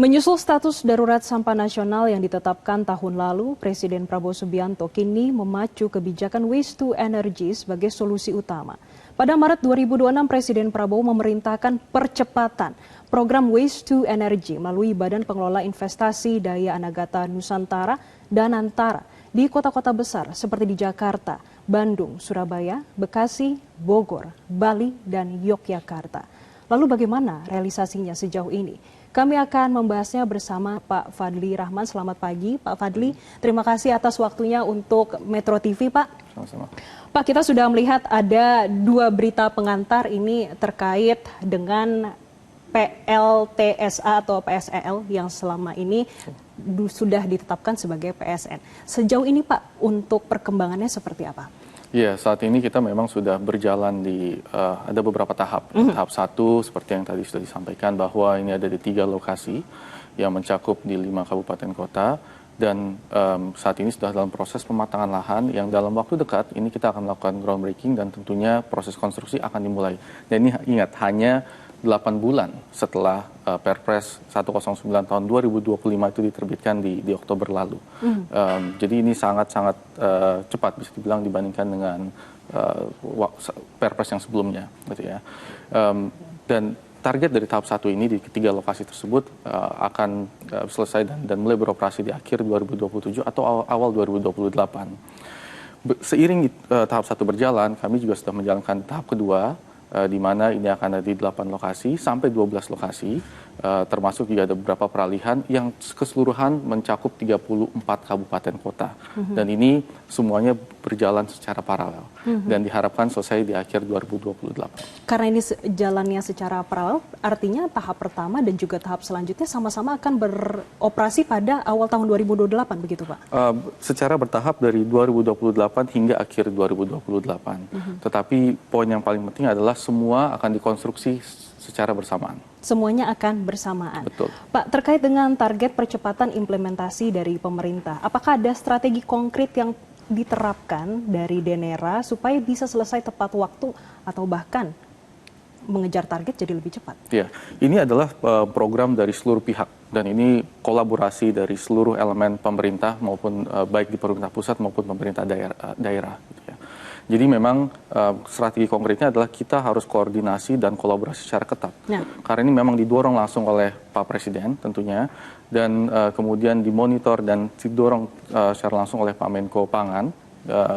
Menyusul status darurat sampah nasional yang ditetapkan tahun lalu, Presiden Prabowo Subianto kini memacu kebijakan waste to energy sebagai solusi utama. Pada Maret 2026, Presiden Prabowo memerintahkan percepatan program waste to energy melalui Badan Pengelola Investasi Daya Anagata Nusantara dan Antara di kota-kota besar seperti di Jakarta, Bandung, Surabaya, Bekasi, Bogor, Bali, dan Yogyakarta. Lalu bagaimana realisasinya sejauh ini? Kami akan membahasnya bersama Pak Fadli Rahman. Selamat pagi Pak Fadli. Terima kasih atas waktunya untuk Metro TV Pak. Sama-sama. Pak, kita sudah melihat ada dua berita pengantar ini terkait dengan PLTSA atau PSEL yang selama ini sudah ditetapkan sebagai PSN. Sejauh ini Pak, untuk perkembangannya seperti apa? Ya, saat ini kita memang sudah berjalan di ada beberapa tahap. Tahap 1 seperti yang tadi sudah disampaikan bahwa ini ada di 3 lokasi yang mencakup di 5 kabupaten kota dan saat ini sudah dalam proses pematangan lahan yang dalam waktu dekat ini kita akan melakukan groundbreaking dan tentunya proses konstruksi akan dimulai. Dan ini ingat hanya 8 bulan setelah Perpres 109 tahun 2025 itu diterbitkan di Oktober lalu. Jadi ini sangat-sangat cepat bisa dibilang dibandingkan dengan Perpres yang sebelumnya, gitu ya. Dan target dari tahap 1 ini di ketiga lokasi tersebut akan selesai dan mulai beroperasi di akhir 2027 atau awal 2028. Seiring tahap 1 berjalan, kami juga sudah menjalankan tahap kedua, di mana ini akan ada di 8 lokasi sampai 12 lokasi, termasuk juga ada beberapa peralihan yang keseluruhan mencakup 34 kabupaten kota. Dan ini semuanya berjalan secara paralel dan diharapkan selesai di akhir 2028. Karena ini jalannya secara paralel, artinya tahap pertama dan juga tahap selanjutnya sama-sama akan beroperasi pada awal tahun 2028, begitu Pak? Secara bertahap dari 2028 hingga akhir 2028. Tetapi poin yang paling penting adalah semua akan dikonstruksi secara bersamaan. Semuanya akan bersamaan. Betul. Pak, terkait dengan target percepatan implementasi dari pemerintah, apakah ada strategi konkret yang diterapkan dari Denera supaya bisa selesai tepat waktu atau bahkan mengejar target jadi lebih cepat? Ya, ini adalah program dari seluruh pihak dan ini kolaborasi dari seluruh elemen pemerintah maupun baik di pemerintah pusat maupun pemerintah daerah. Gitu ya. Jadi memang strategi konkretnya adalah kita harus koordinasi dan kolaborasi secara ketat. Nah. Karena ini memang didorong langsung oleh Pak Presiden tentunya dan kemudian dimonitor dan didorong secara langsung oleh Pak Menko Pangan.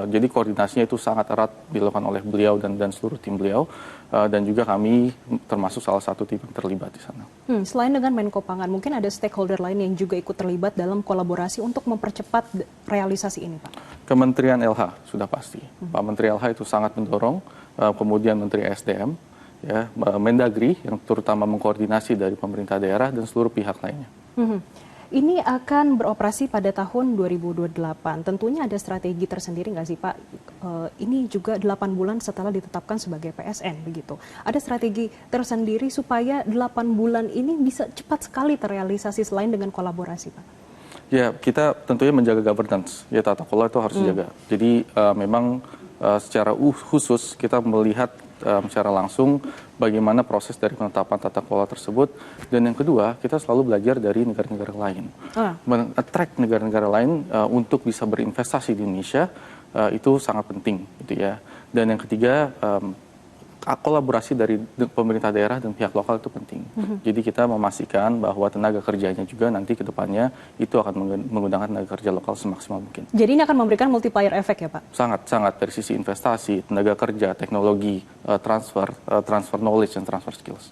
Jadi koordinasinya itu sangat erat dilakukan oleh beliau dan seluruh tim beliau dan juga kami termasuk salah satu tim yang terlibat di sana. Selain dengan Menko Pangan, mungkin ada stakeholder lain yang juga ikut terlibat dalam kolaborasi untuk mempercepat realisasi ini, Pak? Kementerian LH sudah pasti. Pak Menteri LH itu sangat mendorong, kemudian Menteri SDM, ya, Mendagri yang terutama mengkoordinasi dari pemerintah daerah dan seluruh pihak lainnya. Ini akan beroperasi pada tahun 2028. Tentunya ada strategi tersendiri nggak sih Pak? Ini juga 8 bulan setelah ditetapkan sebagai PSN begitu. Ada strategi tersendiri supaya 8 bulan ini bisa cepat sekali terrealisasi selain dengan kolaborasi Pak? Ya, kita tentunya menjaga governance. Ya, tata kelola itu harus dijaga. Jadi memang secara khusus kita melihat secara langsung bagaimana proses dari penetapan tata kelola tersebut. Dan yang kedua, kita selalu belajar dari negara-negara lain. Men-attract negara-negara lain untuk bisa berinvestasi di Indonesia itu sangat penting, gitu ya. Dan yang ketiga, kolaborasi dari pemerintah daerah dan pihak lokal itu penting. Jadi kita memastikan bahwa tenaga kerjanya juga nanti ke depannya itu akan menggunakan tenaga kerja lokal semaksimal mungkin. Jadi ini akan memberikan multiplier efek ya Pak? Sangat dari sisi investasi, tenaga kerja, teknologi, transfer knowledge dan transfer skills.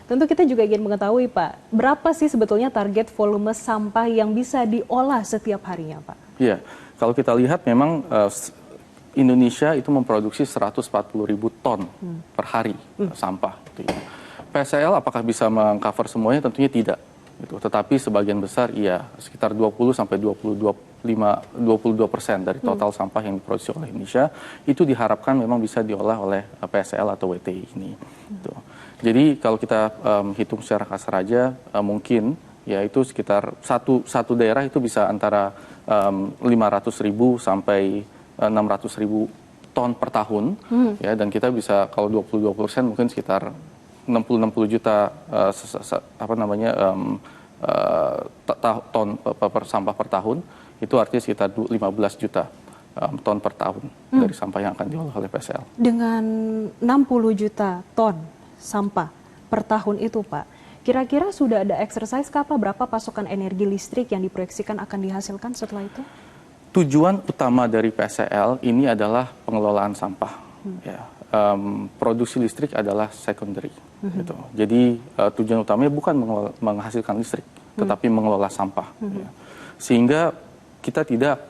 Tentu kita juga ingin mengetahui Pak, berapa sih sebetulnya target volume sampah yang bisa diolah setiap harinya Pak? Iya, kalau kita lihat memang Indonesia itu memproduksi 140.000 ton per hari sampah. Gitu ya. PSEL apakah bisa mengcover semuanya? Tentunya tidak. Gitu. Tetapi sebagian besar iya, sekitar 20-22% dari total sampah yang diproduksi oleh Indonesia itu diharapkan memang bisa diolah oleh PSEL atau WTI ini. Gitu. Jadi kalau kita hitung secara kasar aja mungkin ya itu sekitar satu daerah itu bisa antara 500.000 sampai 600.000 ton per tahun, ya, dan kita bisa kalau 20% mungkin sekitar 60 juta ton sampah per tahun, itu artinya sekitar 15 juta ton per tahun dari sampah yang akan diolah oleh PSL. Dengan 60 juta ton sampah per tahun itu, Pak, kira-kira sudah ada exercise berapa pasokan energi listrik yang diproyeksikan akan dihasilkan setelah itu? Tujuan utama dari PSL ini adalah pengelolaan sampah. Ya. Produksi listrik adalah secondary. Gitu. Jadi tujuan utamanya bukan menghasilkan listrik, tetapi mengelola sampah. Ya. Sehingga kita tidak,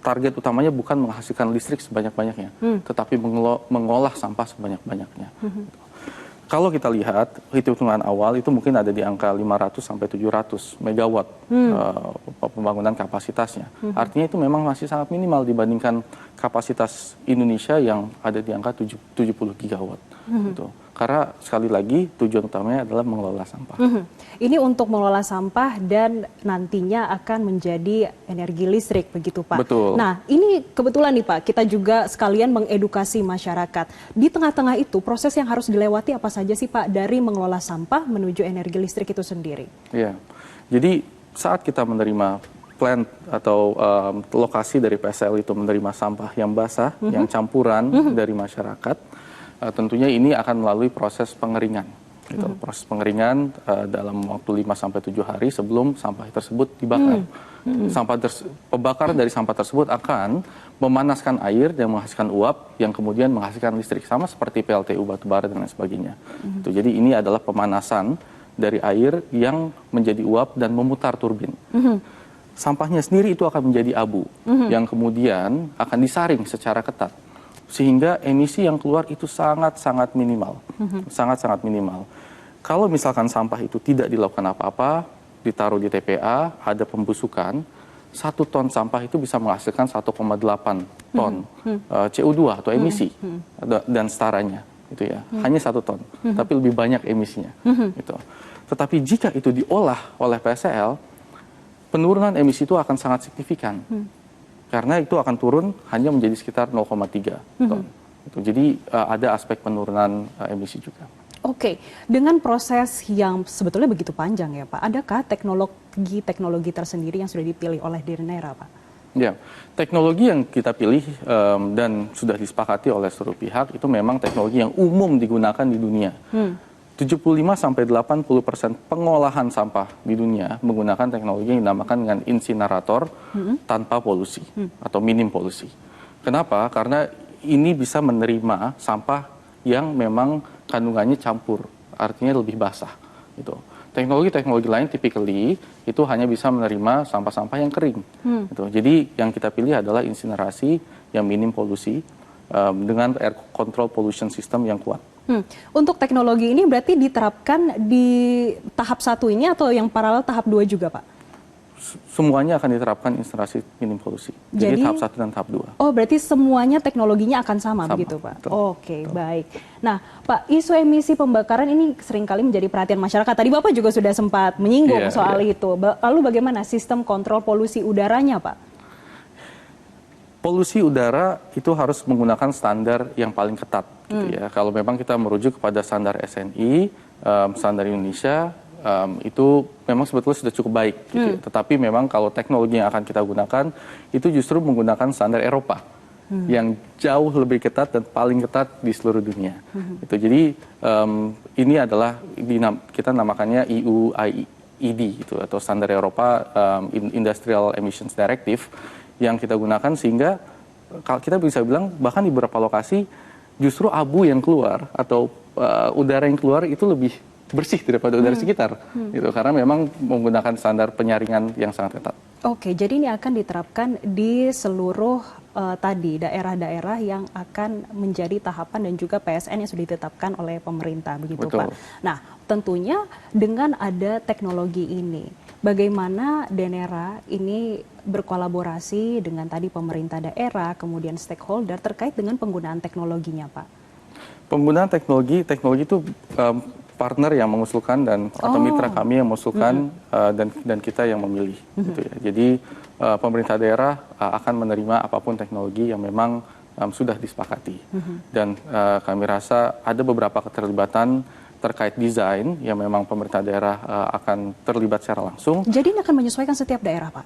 target utamanya bukan menghasilkan listrik sebanyak-banyaknya, tetapi mengolah sampah sebanyak-banyaknya. Kalau kita lihat, hitungan awal itu mungkin ada di angka 500 sampai 700 megawatt pembangunan kapasitasnya. Artinya itu memang masih sangat minimal dibandingkan kapasitas Indonesia yang ada di angka 70 gigawatt. Gitu. Karena sekali lagi tujuan utamanya adalah mengelola sampah. Ini untuk mengelola sampah dan nantinya akan menjadi energi listrik, begitu Pak? Betul. Nah, ini kebetulan nih Pak, kita juga sekalian mengedukasi masyarakat. Di tengah-tengah itu, proses yang harus dilewati apa saja sih Pak dari mengelola sampah menuju energi listrik itu sendiri? Iya, jadi saat kita menerima plant atau lokasi dari PSL itu menerima sampah yang basah, yang campuran dari masyarakat, tentunya ini akan melalui proses pengeringan. Gitu. Proses pengeringan dalam waktu 5-7 hari sebelum sampah tersebut dibakar. Pembakaran dari sampah tersebut akan memanaskan air dan menghasilkan uap yang kemudian menghasilkan listrik. Sama seperti PLTU batubara dan lain sebagainya. Gitu. Jadi ini adalah pemanasan dari air yang menjadi uap dan memutar turbin. Sampahnya sendiri itu akan menjadi abu yang kemudian akan disaring secara ketat. Sehingga emisi yang keluar itu sangat-sangat minimal. Sangat-sangat minimal. Kalau misalkan sampah itu tidak dilakukan apa-apa, ditaruh di TPA, ada pembusukan, 1 ton sampah itu bisa menghasilkan 1,8 ton CO2 atau emisi dan setaranya. Gitu ya. Hanya 1 ton, tapi lebih banyak emisinya. Gitu. Tetapi jika itu diolah oleh PSL, penurunan emisi itu akan sangat signifikan. Karena itu akan turun hanya menjadi sekitar 0,3 ton. Jadi ada aspek penurunan emisi juga. Oke, dengan proses yang sebetulnya begitu panjang ya Pak, adakah teknologi tersendiri yang sudah dipilih oleh Denera Pak? Ya, teknologi yang kita pilih dan sudah disepakati oleh seluruh pihak itu memang teknologi yang umum digunakan di dunia. 75-80% pengolahan sampah di dunia menggunakan teknologi yang dinamakan dengan insinerator tanpa polusi atau minim polusi. Kenapa? Karena ini bisa menerima sampah yang memang kandungannya campur, artinya lebih basah. Gitu. Teknologi-teknologi lain typically itu hanya bisa menerima sampah-sampah yang kering. Gitu. Jadi yang kita pilih adalah insinerasi yang minim polusi dengan air control pollution system yang kuat. Untuk teknologi ini berarti diterapkan di tahap 1 ini atau yang paralel tahap 2 juga Pak? Semuanya akan diterapkan insinerasi minim polusi. Jadi tahap 1 dan tahap 2. Oh, berarti semuanya teknologinya akan sama begitu Pak? Oke, baik. Nah Pak, isu emisi pembakaran ini seringkali menjadi perhatian masyarakat. Tadi Bapak juga sudah sempat menyinggung soal itu. Lalu bagaimana sistem kontrol polusi udaranya Pak? Polusi udara itu harus menggunakan standar yang paling ketat. Gitu ya. Kalau memang kita merujuk kepada standar SNI, standar Indonesia, itu memang sebetulnya sudah cukup baik. Gitu ya. Tetapi memang kalau teknologi yang akan kita gunakan, itu justru menggunakan standar Eropa, yang jauh lebih ketat dan paling ketat di seluruh dunia. Gitu. Jadi ini adalah, kita namakannya EU IED, gitu, atau standar Eropa Industrial Emissions Directive, yang kita gunakan sehingga kalau kita bisa bilang bahkan di beberapa lokasi justru abu yang keluar atau udara yang keluar itu lebih bersih daripada udara sekitar gitu, karena memang menggunakan standar penyaringan yang sangat ketat. Oke, jadi ini akan diterapkan di seluruh tadi daerah-daerah yang akan menjadi tahapan dan juga PSN yang sudah ditetapkan oleh pemerintah begitu. Betul. Pak. Nah, tentunya dengan ada teknologi ini, bagaimana Denera ini berkolaborasi dengan tadi pemerintah daerah, kemudian stakeholder terkait dengan penggunaan teknologinya, Pak? Penggunaan teknologi itu partner yang mengusulkan dan atau mitra kami yang mengusulkan dan kita yang memilih. Gitu ya. Jadi pemerintah daerah akan menerima apapun teknologi yang memang sudah disepakati. Dan kami rasa ada beberapa keterlibatan terkait desain yang memang pemerintah daerah akan terlibat secara langsung. Jadi ini akan menyesuaikan setiap daerah, Pak?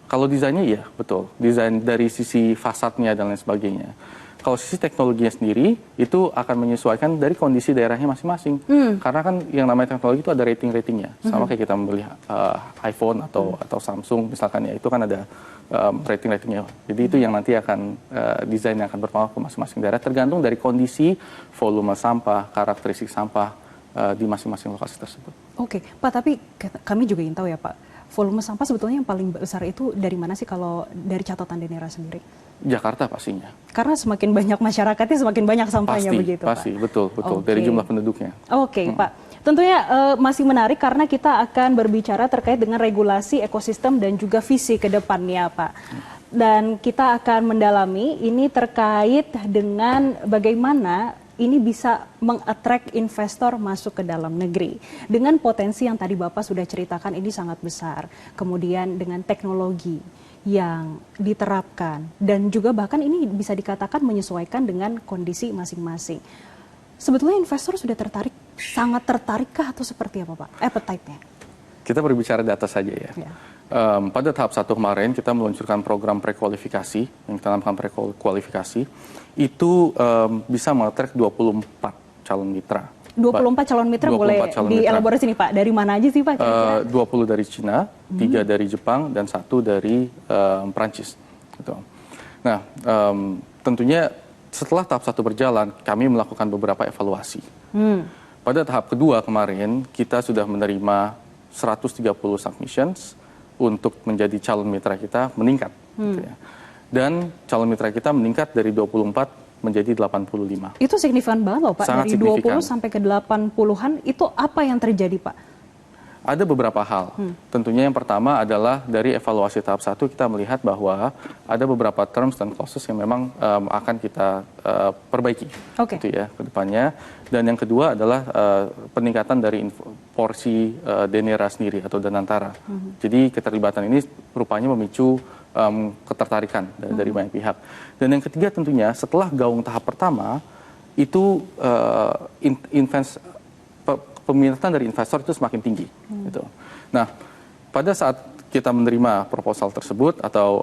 Kalau desainnya iya, betul. Desain dari sisi fasadnya dan lain sebagainya. Kalau sisi teknologinya sendiri, itu akan menyesuaikan dari kondisi daerahnya masing-masing. Karena kan yang namanya teknologi itu ada rating-ratingnya. Sama kayak kita membeli iPhone atau Samsung misalkan ya, itu kan ada rating-ratingnya. Jadi itu yang nanti akan desain yang akan berpengaruh ke masing-masing daerah, tergantung dari kondisi, volume sampah, karakteristik sampah di masing-masing lokasi tersebut. Oke, Pak, tapi kami juga ingin tahu ya, Pak, volume sampah sebetulnya yang paling besar itu dari mana sih kalau dari catatan Denera sendiri? Jakarta pastinya. Karena semakin banyak masyarakatnya, semakin banyak sampahnya begitu, pasti, Pak? betul, dari jumlah penduduknya. Oke, Pak. Tentunya masih menarik karena kita akan berbicara terkait dengan regulasi ekosistem dan juga visi ke depannya, Pak. Dan kita akan mendalami ini terkait dengan bagaimana ini bisa mengattract investor masuk ke dalam negeri. Dengan potensi yang tadi Bapak sudah ceritakan ini sangat besar. Kemudian dengan teknologi yang diterapkan dan juga bahkan ini bisa dikatakan menyesuaikan dengan kondisi masing-masing. Sebetulnya investor sudah tertarik, sangat tertarikkah atau seperti apa, Pak? Appetite-nya? Kita berbicara data saja ya. Pada tahap 1 kemarin kita meluncurkan program prekualifikasi, yang kita namakan prekualifikasi, itu bisa mengattract 24 calon mitra. 24 calon mitra boleh dielaborasi nih, Pak. Dari mana aja sih, Pak? 20 dari Cina, 3 dari Jepang, dan 1 dari Perancis. Gitu. Nah, tentunya setelah tahap 1 berjalan, kami melakukan beberapa evaluasi. Pada tahap kedua kemarin, kita sudah menerima 130 submissions untuk menjadi calon mitra kita meningkat. Gitu ya. Dan calon mitra kita meningkat dari 24 menjadi 85. Itu signifikan banget loh, Pak. Sangat dari signifikan. 20 sampai ke 80-an, itu apa yang terjadi, Pak? Ada beberapa hal. Tentunya yang pertama adalah dari evaluasi tahap 1 kita melihat bahwa ada beberapa terms dan clauses yang memang akan kita perbaiki gitu ya ke depannya. Dan yang kedua adalah peningkatan dari porsi Denera sendiri atau Danantara. Jadi keterlibatan ini rupanya memicu ketertarikan dari banyak pihak. Dan yang ketiga tentunya setelah gaung tahap pertama itu peminatan dari investor itu semakin tinggi. Gitu. Nah, pada saat kita menerima proposal tersebut atau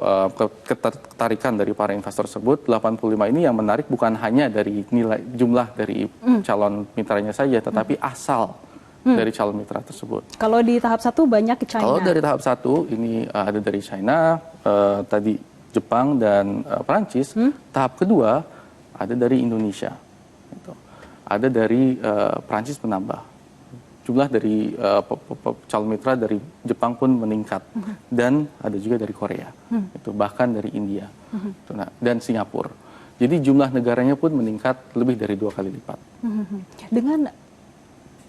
ketertarikan dari para investor tersebut, 85 ini yang menarik bukan hanya dari nilai jumlah dari calon mitranya saja, tetapi asal dari calon mitra tersebut. Kalau di tahap 1 banyak China. Kalau dari tahap 1 ini ada dari China, tadi Jepang dan Perancis. Tahap kedua ada dari Indonesia. Gitu. Ada dari Perancis menambah. Jumlah dari calon mitra dari Jepang pun meningkat dan ada juga dari Korea, itu bahkan dari India, dan Singapura. Jadi jumlah negaranya pun meningkat lebih dari 2 kali lipat. Dengan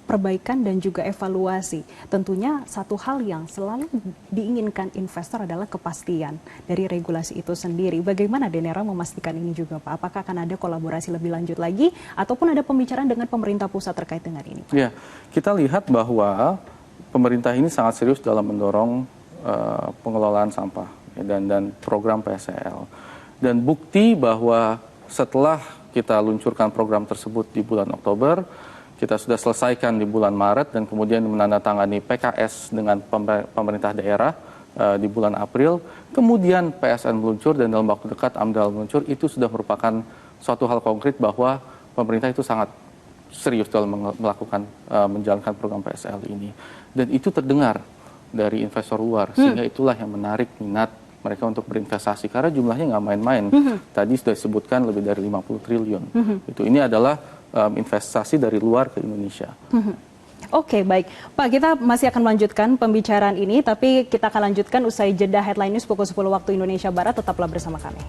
perbaikan dan juga evaluasi, tentunya satu hal yang selalu diinginkan investor adalah kepastian dari regulasi itu sendiri. Bagaimana Denera memastikan ini juga, Pak? Apakah akan ada kolaborasi lebih lanjut lagi ataupun ada pembicaraan dengan pemerintah pusat terkait dengan ini, Pak? Ya, kita lihat bahwa pemerintah ini sangat serius dalam mendorong pengelolaan sampah dan program PSL. Dan bukti bahwa setelah kita luncurkan program tersebut di bulan Oktober, kita sudah selesaikan di bulan Maret dan kemudian menandatangani PKS dengan pemerintah daerah di bulan April. Kemudian PSN meluncur dan dalam waktu dekat AMDAL meluncur. Itu sudah merupakan suatu hal konkret bahwa pemerintah itu sangat serius dalam melakukan menjalankan program PSL ini. Dan itu terdengar dari investor luar, sehingga itulah yang menarik minat mereka untuk berinvestasi karena jumlahnya nggak main-main. Tadi sudah disebutkan lebih dari 50 triliun. Ini adalah investasi dari luar ke Indonesia. Oke, baik. Pak, kita masih akan melanjutkan pembicaraan ini, tapi kita akan lanjutkan usai jeda Headline News pukul 10 waktu Indonesia Barat. Tetaplah bersama kami.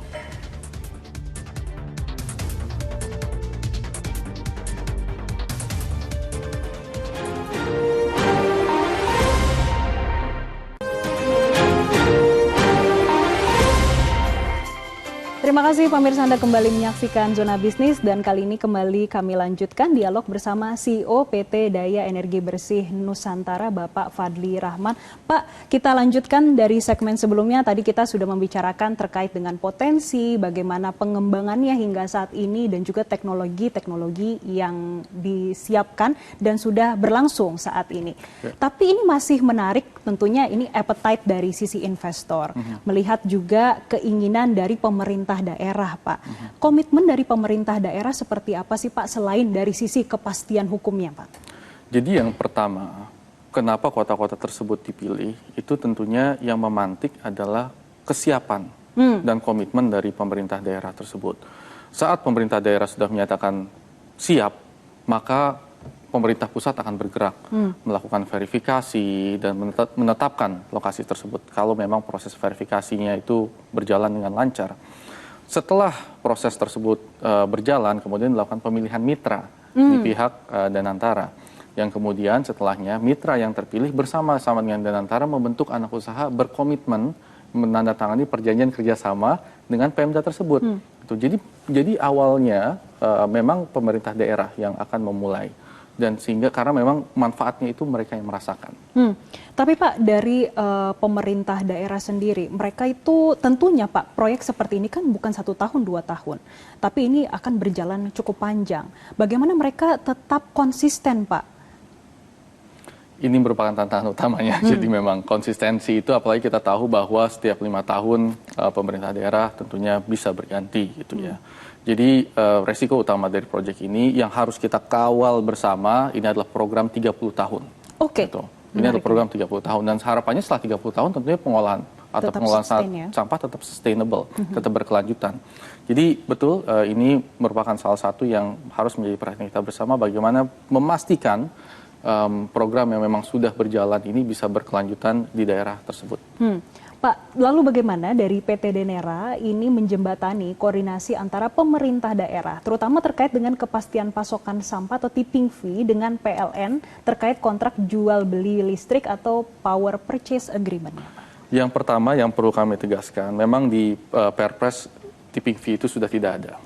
Terima Terima kasih pemirsa, Anda kembali menyaksikan Zona Bisnis dan kali ini kembali kami lanjutkan dialog bersama CEO PT Daya Energi Bersih Nusantara Bapak Fadli Rahman. Pak, kita lanjutkan dari segmen sebelumnya. Tadi kita sudah membicarakan terkait dengan potensi, bagaimana pengembangannya hingga saat ini dan juga teknologi-teknologi yang disiapkan dan sudah berlangsung saat ini. Tapi ini masih menarik, tentunya ini appetite dari sisi investor. Melihat juga keinginan dari pemerintah daerah, Pak. Komitmen dari pemerintah daerah seperti apa sih, Pak, selain dari sisi kepastian hukumnya, Pak? Jadi yang pertama, kenapa kota-kota tersebut dipilih, itu tentunya yang memantik adalah kesiapan dan komitmen dari pemerintah daerah tersebut. Saat pemerintah daerah sudah menyatakan siap, maka pemerintah pusat akan bergerak melakukan verifikasi dan menetapkan lokasi tersebut kalau memang proses verifikasinya itu berjalan dengan lancar. Setelah proses tersebut berjalan, kemudian dilakukan pemilihan mitra di pihak Danantara. Yang kemudian setelahnya mitra yang terpilih bersama-sama dengan Danantara membentuk anak usaha berkomitmen menandatangani perjanjian kerjasama dengan Pemda tersebut. Jadi awalnya memang pemerintah daerah yang akan memulai. Dan sehingga karena memang manfaatnya itu mereka yang merasakan. Tapi Pak, dari pemerintah daerah sendiri, mereka itu tentunya Pak, proyek seperti ini kan bukan 1 tahun, 2 tahun. Tapi ini akan berjalan cukup panjang. Bagaimana mereka tetap konsisten, Pak? Ini merupakan tantangan utamanya. Jadi memang konsistensi itu, apalagi kita tahu bahwa setiap 5 tahun pemerintah daerah tentunya bisa berganti gitu ya. Jadi resiko utama dari proyek ini yang harus kita kawal bersama ini adalah program 30 tahun. Oke. Gitu. Ini adalah program 30 tahun dan harapannya setelah 30 tahun tentunya pengolahan atau pengolahan sampah tetap sustainable, tetap berkelanjutan. Jadi betul ini merupakan salah satu yang harus menjadi perhatian kita bersama bagaimana memastikan program yang memang sudah berjalan ini bisa berkelanjutan di daerah tersebut. Pak, lalu bagaimana dari PT Denera ini menjembatani koordinasi antara pemerintah daerah, terutama terkait dengan kepastian pasokan sampah atau tipping fee dengan PLN terkait kontrak jual beli listrik atau power purchase agreement? Yang pertama yang perlu kami tegaskan, memang di Perpres tipping fee itu sudah tidak ada.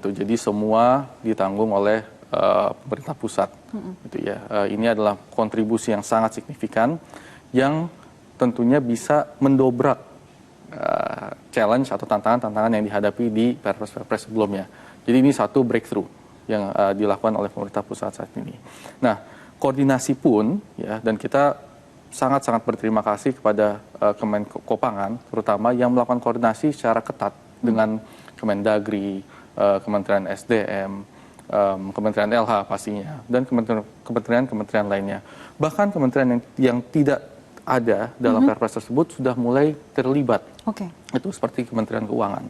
Jadi semua ditanggung oleh pemerintah pusat. Ini adalah kontribusi yang sangat signifikan yang tentunya bisa mendobrak challenge atau tantangan-tantangan yang dihadapi di Perpres sebelumnya. Jadi ini satu breakthrough yang dilakukan oleh pemerintah pusat saat ini. Nah, koordinasi pun ya, dan kita sangat-sangat berterima kasih kepada Kemenkopangan, terutama yang melakukan koordinasi secara ketat dengan Kemendagri, Kementerian SDM, Kementerian LH pastinya, dan kementerian lainnya. Bahkan kementerian yang tidak ada dalam Perpres tersebut sudah mulai terlibat. Itu seperti Kementerian Keuangan,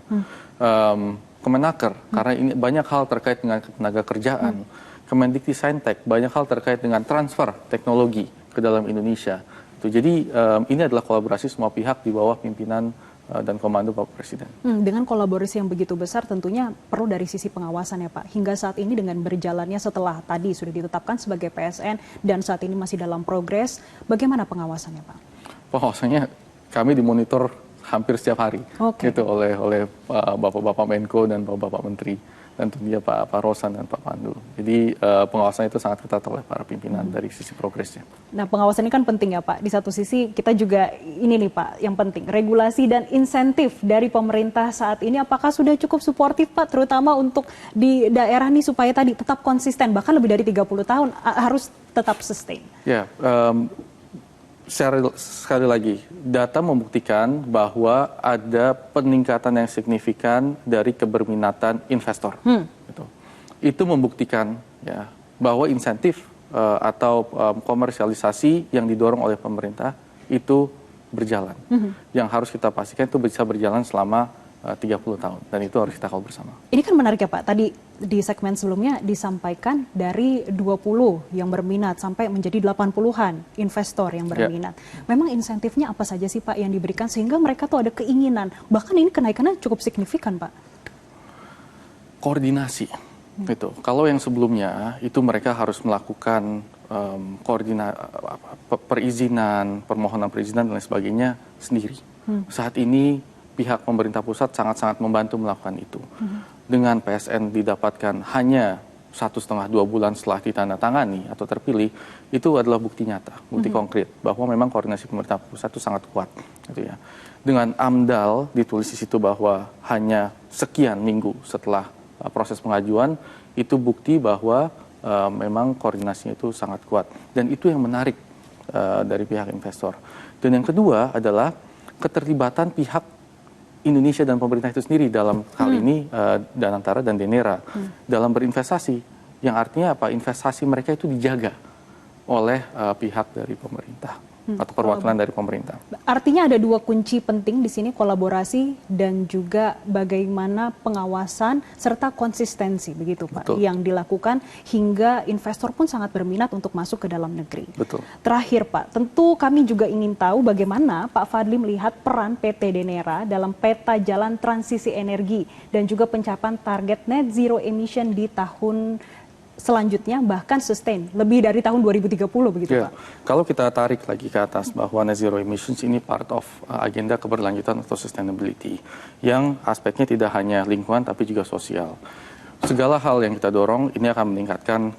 Kemenaker, karena ini banyak hal terkait dengan tenaga kerjaan, Kemendikti-Saintek, banyak hal terkait dengan transfer teknologi ke dalam Indonesia. Jadi ini adalah kolaborasi semua pihak di bawah pimpinan dan komando Bapak Presiden. Dengan kolaborasi yang begitu besar tentunya perlu dari sisi pengawasan ya Pak. Hingga saat ini dengan berjalannya setelah tadi sudah ditetapkan sebagai PSN dan saat ini masih dalam progres, bagaimana pengawasannya Pak? Pengawasannya kami dimonitor hampir setiap hari gitu oleh Bapak-Bapak Menko dan Bapak-Bapak Menteri dan tentunya Pak Rosan dan Pak Pandu. Jadi pengawasan itu sangat ketat oleh para pimpinan dari sisi progresnya. Nah, pengawasan ini kan penting ya Pak. Di satu sisi kita juga ini nih Pak yang penting, regulasi dan insentif dari pemerintah saat ini apakah sudah cukup suportif Pak, terutama untuk di daerah nih supaya tadi tetap konsisten, bahkan lebih dari 30 tahun harus tetap sustain. Ya, sekali lagi, data membuktikan bahwa ada peningkatan yang signifikan dari keberminatan investor. Itu membuktikan ya bahwa insentif atau komersialisasi yang didorong oleh pemerintah itu berjalan. Yang harus kita pastikan itu bisa berjalan selama 30 tahun dan itu harus kita kawal bersama. Ini kan menarik ya Pak, tadi di segmen sebelumnya disampaikan dari 20 yang berminat sampai menjadi 80-an investor yang berminat. Memang insentifnya apa saja sih Pak yang diberikan sehingga mereka tuh ada keinginan, bahkan ini kenaikannya cukup signifikan Pak? Koordinasi, gitu. Kalau yang sebelumnya itu mereka harus melakukan perizinan, permohonan perizinan dan lain sebagainya sendiri. Saat ini pihak pemerintah pusat sangat-sangat membantu melakukan itu. Dengan PSN didapatkan hanya 1,5-2 bulan setelah ditandatangani atau terpilih, itu adalah bukti nyata, bukti konkret bahwa memang koordinasi pemerintah pusat itu sangat kuat, gitu ya. Dengan AMDAL ditulis di situ bahwa hanya sekian minggu setelah proses pengajuan, itu bukti bahwa memang koordinasinya itu sangat kuat, dan itu yang menarik dari pihak investor. Dan yang kedua adalah keterlibatan pihak Indonesia dan pemerintah itu sendiri dalam hal ini Danantara dan Denera dalam berinvestasi, yang artinya apa? Investasi mereka itu dijaga oleh pihak dari pemerintah atau perwakilan dari pemerintah. Artinya ada dua kunci penting di sini, kolaborasi dan juga bagaimana pengawasan serta konsistensi, begitu Pak, Betul. yang dilakukan hingga investor pun sangat berminat untuk masuk ke dalam negeri. Betul. Terakhir Pak, tentu kami juga ingin tahu bagaimana Pak Fadli melihat peran PT Denera dalam peta jalan transisi energi dan juga pencapaian target net zero emission di tahun selanjutnya, bahkan sustain lebih dari tahun 2030, begitu Ya, Pak. kalau kita tarik lagi ke atas bahwa net zero emissions ini part of agenda keberlanjutan atau sustainability, yang aspeknya tidak hanya lingkungan tapi juga sosial. Segala hal yang kita dorong ini akan meningkatkan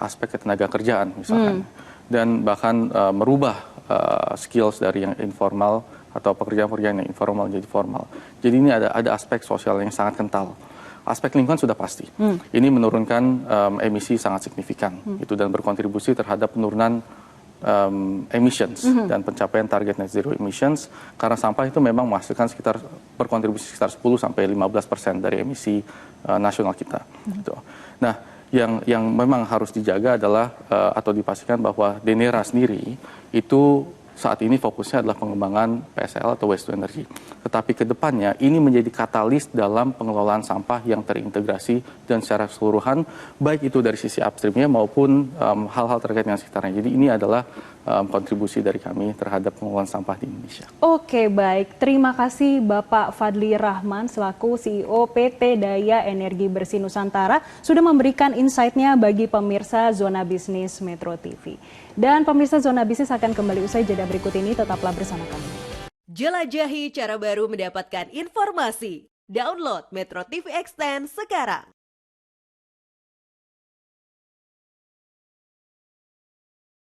aspek ketenaga kerjaan misalkan, dan bahkan merubah skills dari yang informal atau pekerjaan-pekerjaan yang informal menjadi formal. Jadi ini ada aspek sosial yang sangat kental. Aspek lingkungan sudah pasti. Ini menurunkan emisi sangat signifikan itu, dan berkontribusi terhadap penurunan emissions dan pencapaian target net zero emissions, karena sampah itu memang menghasilkan berkontribusi sekitar 10-15% dari emisi nasional kita. Gitu. Nah, yang memang harus dijaga adalah atau dipastikan bahwa Denera sendiri itu saat ini fokusnya adalah pengembangan PSL atau waste to energy. Tetapi ke depannya ini menjadi katalis dalam pengelolaan sampah yang terintegrasi dan secara keseluruhan, baik itu dari sisi upstreamnya maupun hal-hal terkait dengan sekitarnya. Jadi ini adalah kontribusi dari kami terhadap pengelolaan sampah di Indonesia. Oke, baik. Terima kasih Bapak Fadli Rahman selaku CEO PT Daya Energi Bersih Nusantara sudah memberikan insight-nya bagi pemirsa Zona Bisnis Metro TV. Dan pemirsa Zona Bisnis akan kembali usai jeda berikut ini, tetaplah bersama kami. Jelajahi cara baru mendapatkan informasi. Download Metro TV Extend sekarang.